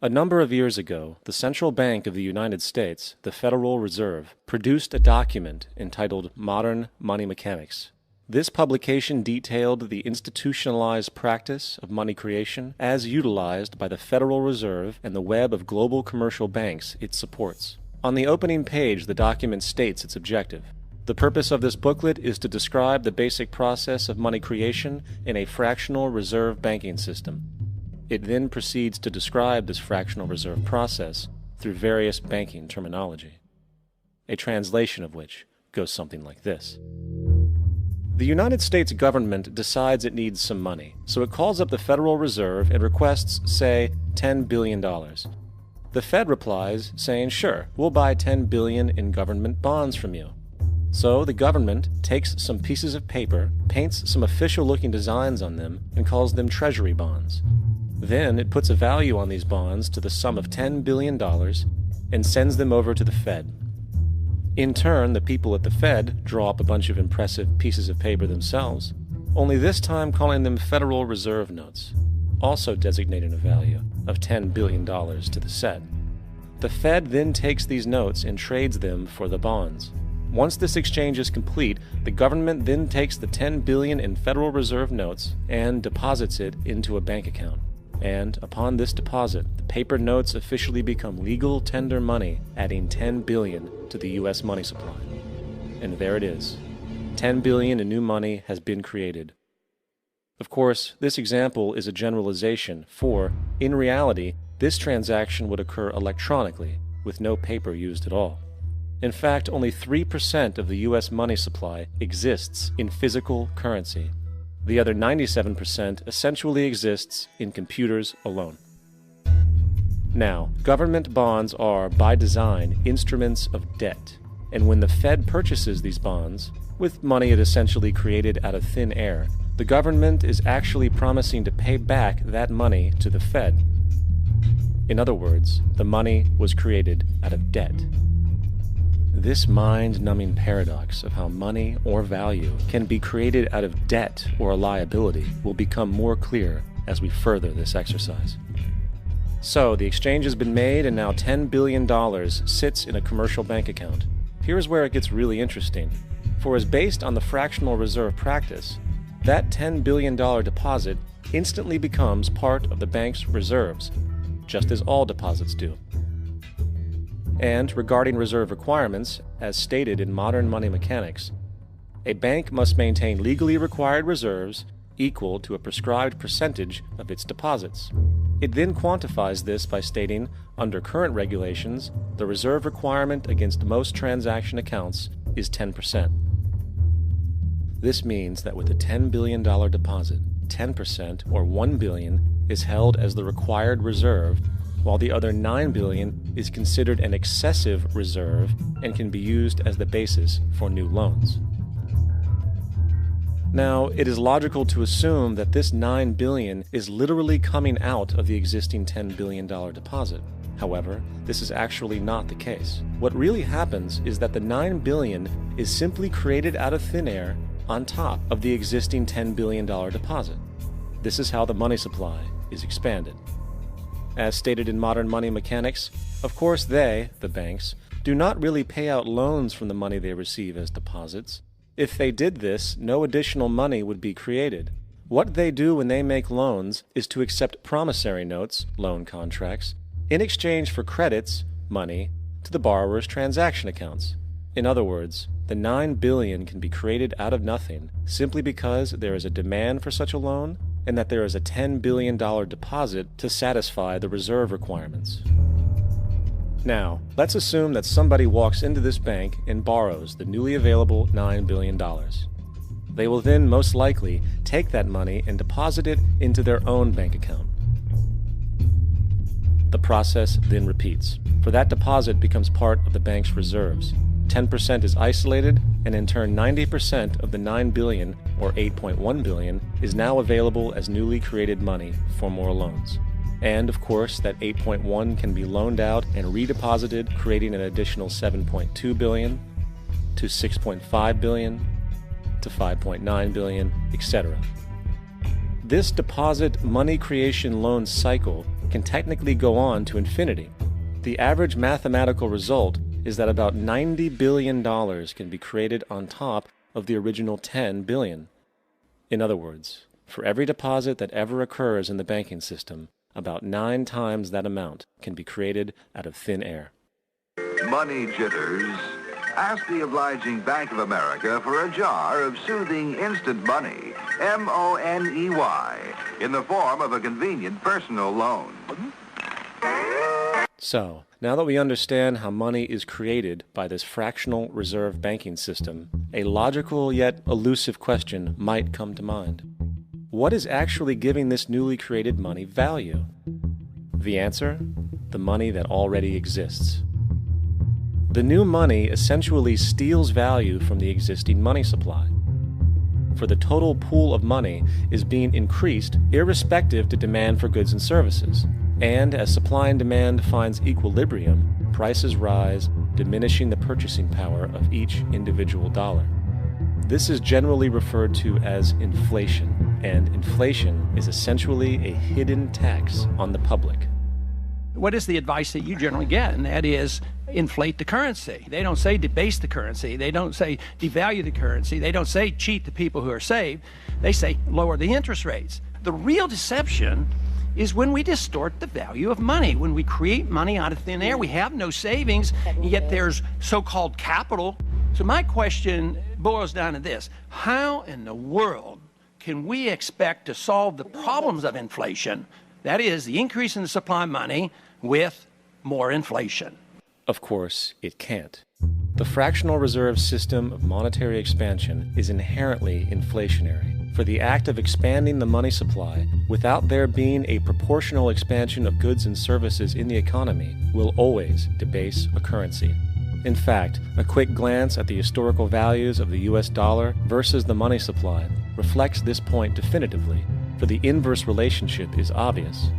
A number of years ago, the Central Bank of the United States, the Federal Reserve, produced a document entitled Modern Money Mechanics. This publication detailed the institutionalized practice of money creation as utilized by the Federal Reserve and the web of global commercial banks it supports. On the opening page, the document states its objective. The purpose of this booklet is to describe the basic process of money creation in a fractional reserve banking system. It then proceeds to describe this fractional reserve process through various banking terminology, a translation of which goes something like this. The United States government decides it needs some money, so it calls up the Federal Reserve and requests, say, $10 billion. The Fed replies, saying, sure, we'll buy $10 billion in government bonds from you. So the government takes some pieces of paper, paints some official-looking designs on them, and calls them treasury bonds. Then it puts a value on these bonds to the sum of $10 billion and sends them over to the Fed. In turn, the people at the Fed draw up a bunch of impressive pieces of paper themselves, only this time calling them Federal Reserve notes, also designating a value of $10 billion to the set. The Fed then takes these notes and trades them for the bonds. Once this exchange is complete, the government then takes the $10 billion in Federal Reserve notes and deposits it into a bank account. And upon this deposit, the paper notes officially become legal tender money, adding $10 billion to the U.S. money supply. And there it is. $10 billion in new money has been created. Of course, this example is a generalization, for, in reality, this transaction would occur electronically, with no paper used at all. In fact, only 3% of the U.S. money supply exists in physical currency. The other 97% essentially exists in computers alone. Now, government bonds are, by design, instruments of debt, and when the Fed purchases these bonds, with money it essentially created out of thin air, the government is actually promising to pay back that money to the Fed. In other words, the money was created out of debt. This mind-numbing paradox of how money or value can be created out of debt or a liability will become more clear as we further this exercise. So, the exchange has been made and now $10 billion sits in a commercial bank account. Here's where it gets really interesting. For as based on the fractional reserve practice, that $10 billion deposit instantly becomes part of the bank's reserves, just as all deposits do. And regarding reserve requirements, as stated in Modern Money Mechanics, a bank must maintain legally required reserves equal to a prescribed percentage of its deposits. It then quantifies this by stating, under current regulations, the reserve requirement against most transaction accounts is 10%. This means that with a $10 billion deposit, 10% or $1 billion is held as the required reserve, while the other $9 billion is considered an excessive reserve and can be used as the basis for new loans. Now, it is logical to assume that this $9 billion is literally coming out of the existing $10 billion deposit. However, this is actually not the case. What really happens is that the $9 billion is simply created out of thin air on top of the existing $10 billion deposit. This is how the money supply is expanded. As stated in Modern Money Mechanics, of course they, the banks, do not really pay out loans from the money they receive as deposits. If they did this, no additional money would be created. What they do when they make loans is to accept promissory notes, loan contracts, in exchange for credits, money, to the borrower's transaction accounts. In other words, the $9 billion can be created out of nothing simply because there is a demand for such a loan and that there is a $10 billion deposit to satisfy the reserve requirements. Now, let's assume that somebody walks into this bank and borrows the newly available $9 billion. They will then most likely take that money and deposit it into their own bank account. The process then repeats, for that deposit becomes part of the bank's reserves. 10% is isolated, and in turn 90% of the $9 billion, or $8.1 billion, is now available as newly created money for more loans. And, of course, that 8.1 can be loaned out and redeposited, creating an additional 7.2 billion, to 6.5 billion, to 5.9 billion, etc. This deposit money creation loan cycle can technically go on to infinity. The average mathematical result is that about $90 billion can be created on top of the original $10 billion. In other words, for every deposit that ever occurs in the banking system, about 9 times that amount can be created out of thin air. Money jitters? Ask the obliging Bank of America for a jar of soothing instant money, M-O-N-E-Y, in the form of a convenient personal loan. So, now that we understand how money is created by this fractional reserve banking system, a logical yet elusive question might come to mind. What is actually giving this newly created money value? The answer? The money that already exists. The new money essentially steals value from the existing money supply. For the total pool of money is being increased irrespective to demand for goods and services. And as supply and demand finds equilibrium, prices rise, diminishing the purchasing power of each individual dollar. This is generally referred to as inflation, and inflation is essentially a hidden tax on the public. What is the advice that you generally get? And that is, inflate the currency. They don't say debase the currency. They don't say devalue the currency. They don't say cheat the people who are saved. They say lower the interest rates. The real deception is when we distort the value of money. When we create money out of thin air, we have no savings, and yet there's so-called capital. So my question boils down to this: how in the world can we expect to solve the problems of inflation, that is, the increase in the supply of money, with more inflation? Of course, it can't. The fractional reserve system of monetary expansion is inherently inflationary. For the act of expanding the money supply, without there being a proportional expansion of goods and services in the economy, will always debase a currency. In fact, a quick glance at the historical values of the US dollar versus the money supply reflects this point definitively, for the inverse relationship is obvious.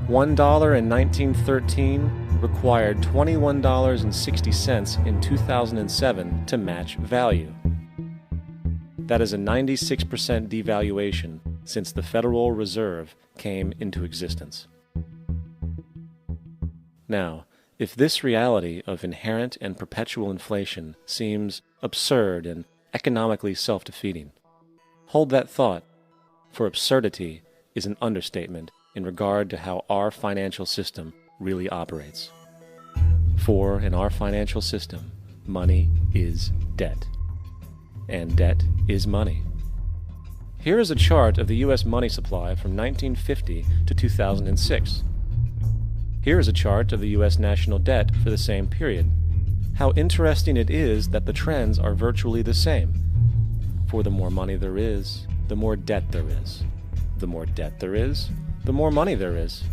$1 in 1913 required $21.60 in 2007 to match value. That is a 96% devaluation since the Federal Reserve came into existence. Now, if this reality of inherent and perpetual inflation seems absurd and economically self-defeating, hold that thought, for absurdity is an understatement in regard to how our financial system really operates. For in our financial system, money is debt. And debt is money. Here is a chart of the U.S. money supply from 1950 to 2006. Here is a chart of the U.S. national debt for the same period. How interesting it is that the trends are virtually the same. For the more money there is, the more debt there is. The more debt there is, the more money there is.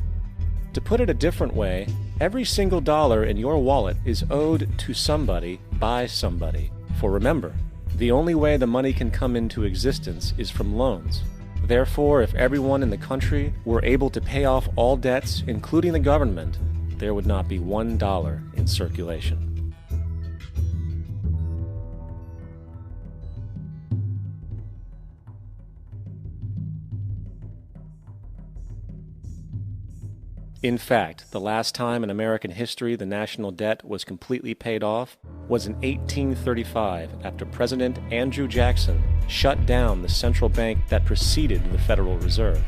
To put it a different way, every single dollar in your wallet is owed to somebody by somebody. For remember, the only way the money can come into existence is from loans. Therefore, if everyone in the country were able to pay off all debts, including the government, there would not be $1 in circulation. In fact, the last time in American history the national debt was completely paid off was in 1835 after President Andrew Jackson shut down the central bank that preceded the Federal Reserve.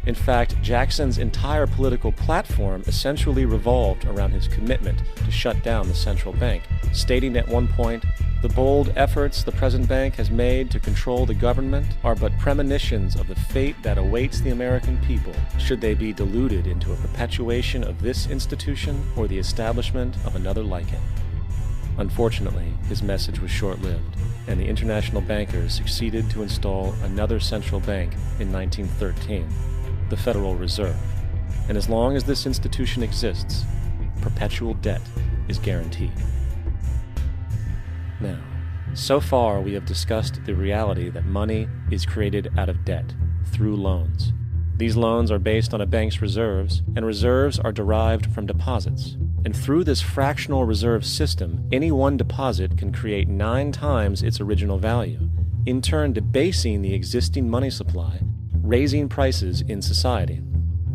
In fact, Jackson's entire political platform essentially revolved around his commitment to shut down the central bank, stating at one point, "The bold efforts the present bank has made to control the government are but premonitions of the fate that awaits the American people should they be deluded into a perpetuation of this institution or the establishment of another like it." Unfortunately, his message was short-lived, and the international bankers succeeded to install another central bank in 1913, the Federal Reserve. And as long as this institution exists, perpetual debt is guaranteed. Now, so far we have discussed the reality that money is created out of debt, through loans. These loans are based on a bank's reserves, and reserves are derived from deposits. And through this fractional reserve system, any one deposit can create 9 times its original value, in turn debasing the existing money supply, raising prices in society.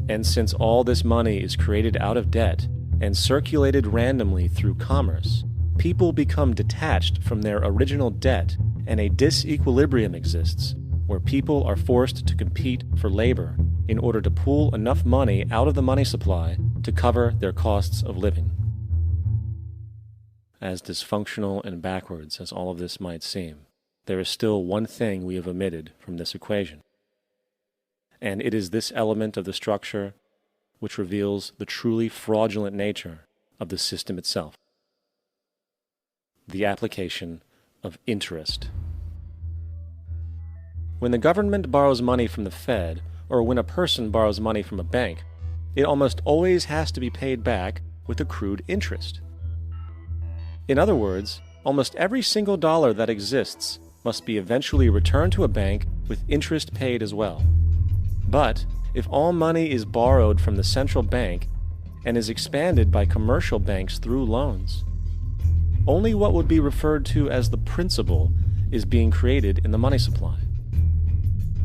And since all this money is created out of debt and circulated randomly through commerce, people become detached from their original debt, and a disequilibrium exists where people are forced to compete for labor in order to pool enough money out of the money supply to cover their costs of living. As dysfunctional and backwards as all of this might seem, there is still one thing we have omitted from this equation. And it is this element of the structure which reveals the truly fraudulent nature of the system itself: the application of interest. When the government borrows money from the Fed, or when a person borrows money from a bank, it almost always has to be paid back with accrued interest. In other words, almost every single dollar that exists must be eventually returned to a bank with interest paid as well. But if all money is borrowed from the central bank and is expanded by commercial banks through loans, only what would be referred to as the principal is being created in the money supply.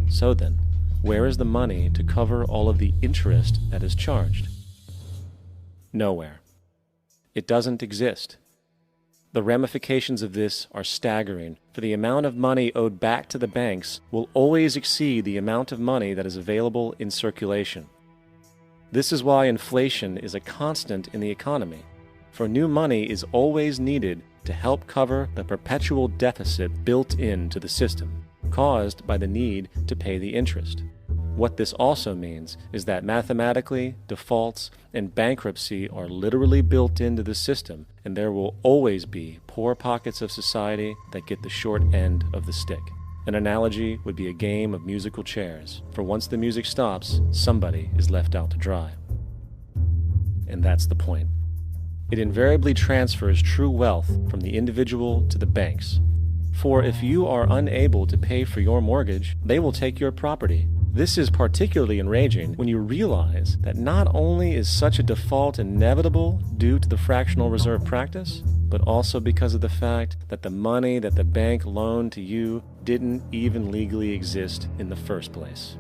So then, where is the money to cover all of the interest that is charged? Nowhere. It doesn't exist. The ramifications of this are staggering, for the amount of money owed back to the banks will always exceed the amount of money that is available in circulation. This is why inflation is a constant in the economy, for new money is always needed to help cover the perpetual deficit built into the system, caused by the need to pay the interest. What this also means is that mathematically, defaults and bankruptcy are literally built into the system, and there will always be poor pockets of society that get the short end of the stick. An analogy would be a game of musical chairs, for once the music stops, somebody is left out to dry. And that's the point. It invariably transfers true wealth from the individual to the banks. For if you are unable to pay for your mortgage, they will take your property. This is particularly enraging when you realize that not only is such a default inevitable due to the fractional reserve practice, but also because of the fact that the money that the bank loaned to you didn't even legally exist in the first place.